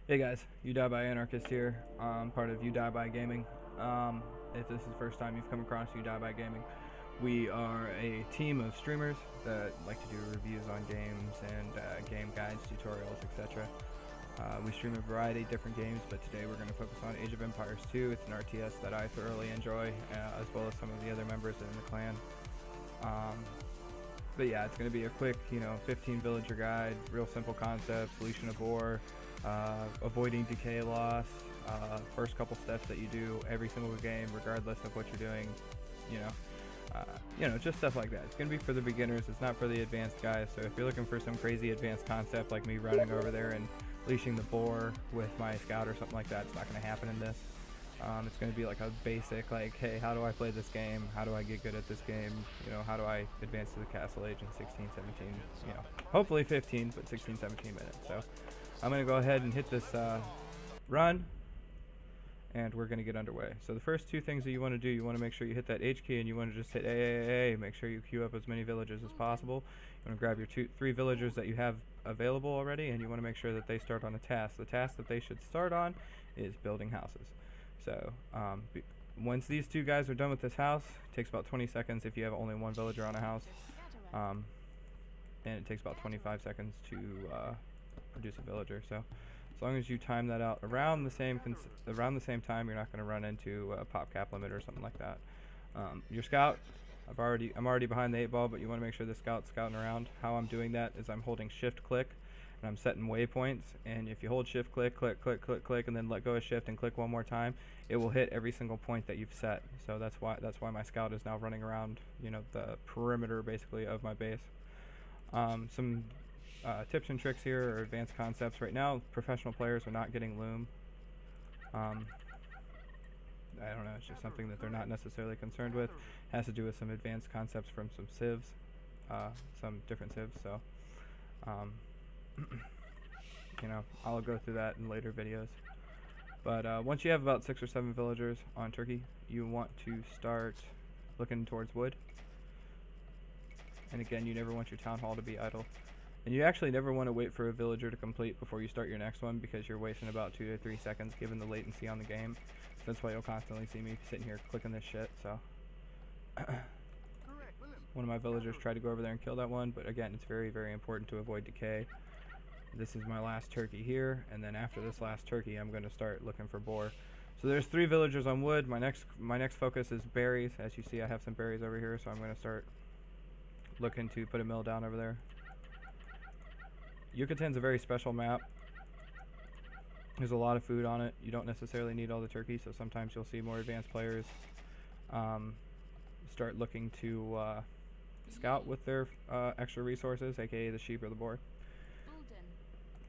Hey guys, You Die by Anarchist here. I'm part of You Die by Gaming. If this is the first time you've come across You Die by Gaming, we are a team of streamers that like to do reviews on games and game guides, tutorials, etc. We stream a variety of different games, but today we're going to focus on Age of Empires 2. It's an RTS that I thoroughly enjoy, as well as some of the other members in the clan. But yeah, it's going to be a quick, 15 villager guide, real simple concepts, leashing a boar, avoiding decay loss, first couple steps that you do every single game, regardless of what you're doing, just stuff like that. It's going to be for the beginners, it's not for the advanced guys, so if you're looking for some crazy advanced concept like me running over there and leashing the boar with my scout or something like that, it's not going to happen in this. It's going to be like a basic, like, hey, how do I play this game? How do I get good at this game? How do I advance to the castle age in 16, 17, hopefully 15, but 16, 17 minutes. So I'm going to go ahead and hit this run, and we're going to get underway. So the first two things that you want to do, you want to make sure you hit that H key, and you want to just hit A. Make sure you queue up as many villagers as possible. You want to grab your three villagers that you have available already, and you want to make sure that they start on a task. The task that they should start on is building houses. So once these two guys are done with this house, it takes about 20 seconds if you have only one villager on a house, and it takes about 25 seconds to produce a villager. So as long as you time that out around the same time, you're not going to run into a pop cap limit or something like that. Your scout, I'm already behind the 8 ball, but you want to make sure the scout's scouting around. How I'm doing that is I'm holding shift click, and I'm setting waypoints, and if you hold shift click, and then let go of shift and click one more time, it will hit every single point that you've set. So that's why my scout is now running around, the perimeter basically of my base. Some tips and tricks here, or advanced concepts. Right now, professional players are not getting loom. I don't know, it's just something that they're not necessarily concerned with. It has to do with some advanced concepts from some civs, some different civs. So I'll go through that in later videos. But once you have about 6 or 7 villagers on Turkey, you want to start looking towards wood. And again, you never want your town hall to be idle. And you actually never want to wait for a villager to complete before you start your next one, because you're wasting about 2 to 3 seconds given the latency on the game. So that's why you'll constantly see me sitting here clicking this shit. So one of my villagers tried to go over there and kill that one, but again, it's very, very important to avoid decay. This is my last turkey here, and then after this last turkey, I'm going to start looking for boar. So there's 3 villagers on wood. My next focus is berries. As you see, I have some berries over here, so I'm going to start looking to put a mill down over there. Yucatan's a very special map. There's a lot of food on it. You don't necessarily need all the turkeys, so sometimes you'll see more advanced players start looking to scout with their extra resources, aka the sheep or the boar.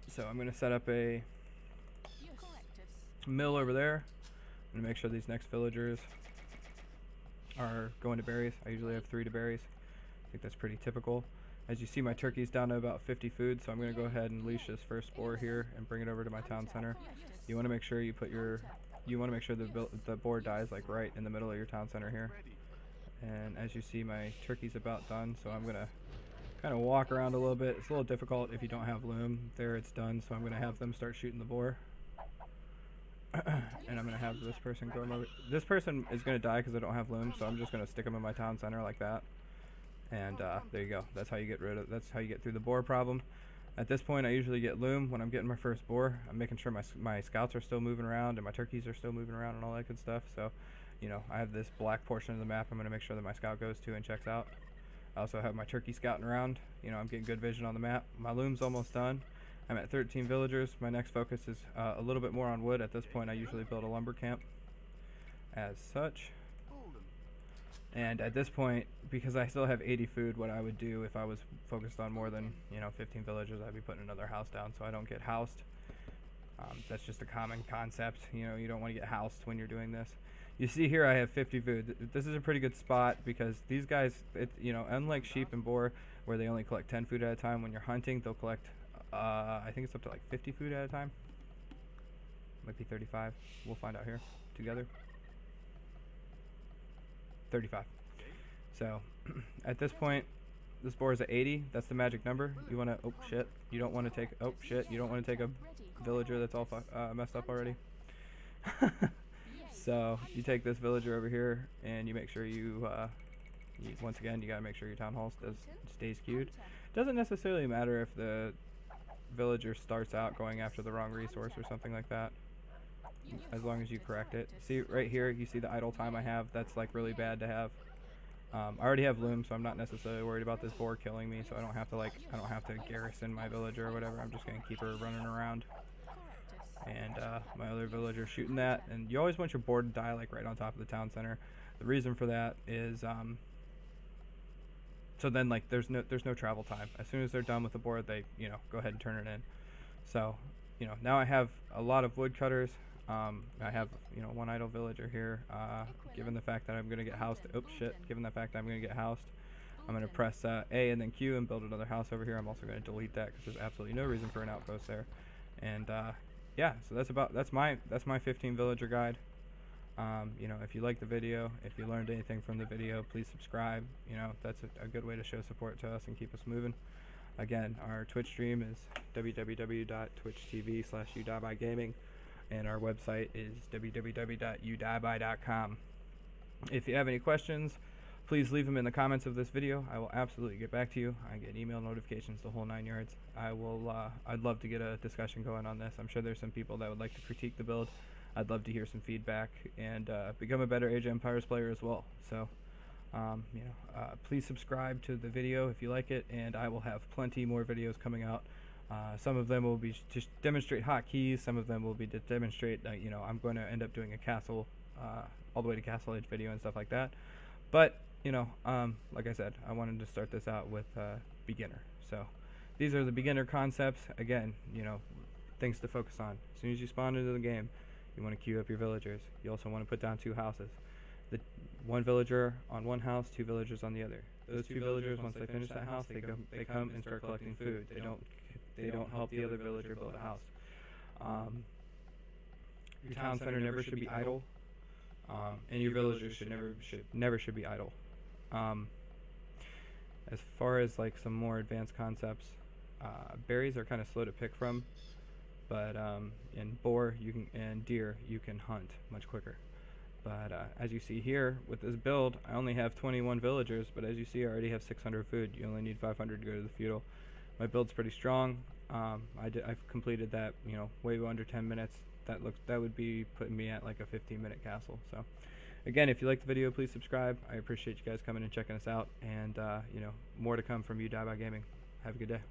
So I'm going to set up a mill over there. I'm going to make sure these next villagers are going to berries. I usually have 3 to berries. I think that's pretty typical. As you see, my turkey's down to about 50 food, so I'm going to go ahead and leash this first boar here and bring it over to my town center. You want to make sure the boar dies like right in the middle of your town center here. And as you see, my turkey's about done, so I'm going to kind of walk around a little bit. It's a little difficult if you don't have loom. There, it's done, so I'm going to have them start shooting the boar. And I'm going to have this person go over. This person is going to die because I don't have loom, so I'm just going to stick them in my town center like that. And there you go. That's how you get through the boar problem. At this point, I usually get loom when I'm getting my first boar. I'm making sure my scouts are still moving around and my turkeys are still moving around and all that good stuff. So, I have this black portion of the map I'm going to make sure that my scout goes to and checks out. I also have my turkey scouting around. I'm getting good vision on the map. My loom's almost done. I'm at 13 villagers. My next focus is a little bit more on wood. At this point, I usually build a lumber camp as such. And at this point, because I still have 80 food, what I would do if I was focused on more than 15 villagers, I'd be putting another house down so I don't get housed. That's just a common concept. You don't want to get housed when you're doing this. You see here I have 50 food. This is a pretty good spot because these guys, unlike sheep and boar where they only collect 10 food at a time, when you're hunting, they'll collect, I think it's up to like 50 food at a time. Might be 35. We'll find out here together. 35. So at this point, this boar is at 80. That's the magic number. You want to, oh shit, you don't want to take, oh shit, you don't want to take a villager that's all messed up already. So you take this villager over here, and you make sure once again, you gotta make sure your town hall stays queued. Doesn't necessarily matter if the villager starts out going after the wrong resource or something like that, as long as you correct it. See right here, you see the idle time I have. That's like really bad to have. I already have loom, so I'm not necessarily worried about this boar killing me, so I don't have to garrison my villager or whatever. I'm just gonna keep her running around. And my other villager shooting that, and you always want your boar to die like right on top of the town center. The reason for that is so then like there's no travel time. As soon as they're done with the boar, they go ahead and turn it in. So now I have a lot of woodcutters. I have one idle villager here. Given the fact that I'm gonna get housed, given the fact that I'm gonna get housed, I'm gonna press A and then Q and build another house over here. I'm also gonna delete that because there's absolutely no reason for an outpost there. And yeah, so that's my 15 villager guide. If you like the video, if you learned anything from the video, please subscribe. That's a good way to show support to us and keep us moving. Again, our Twitch stream is www.twitch.tv/udiebygaming, and our website is www.udieby.com. If you have any questions, please leave them in the comments of this video. I will absolutely get back to you. I get email notifications, the whole 9 yards. I'd love to get a discussion going on this. I'm sure there's some people that would like to critique the build. I'd love to hear some feedback and become a better Age of Empires player as well. So, please subscribe to the video if you like it, and I will have plenty more videos coming out. Some of them will be just demonstrate hotkeys. Some of them will be to demonstrate, I'm going to end up doing a castle, all the way to Castle Age video and stuff like that. But, like I said, I wanted to start this out with beginner. So, these are the beginner concepts. Again, things to focus on. As soon as you spawn into the game, you want to queue up your villagers. You also want to put down 2 houses. One villager on one house, 2 villagers on the other. Those 2 villagers, once they finish that house, they come and start collecting food. They don't help the other villager build a house. Your town center never should be idle, and your villagers should never be idle. As far as like some more advanced concepts, berries are kind of slow to pick from, but in boar and deer you can hunt much quicker. But as you see here with this build, I only have 21 villagers, but as you see I already have 600 food. You only need 500 to go to the feudal. My build's pretty strong. I've completed that way under 10 minutes. That would be putting me at like a 15-minute castle. So again, if you like the video, please subscribe. I appreciate you guys coming and checking us out, and more to come from You Die by Gaming. Have a good day.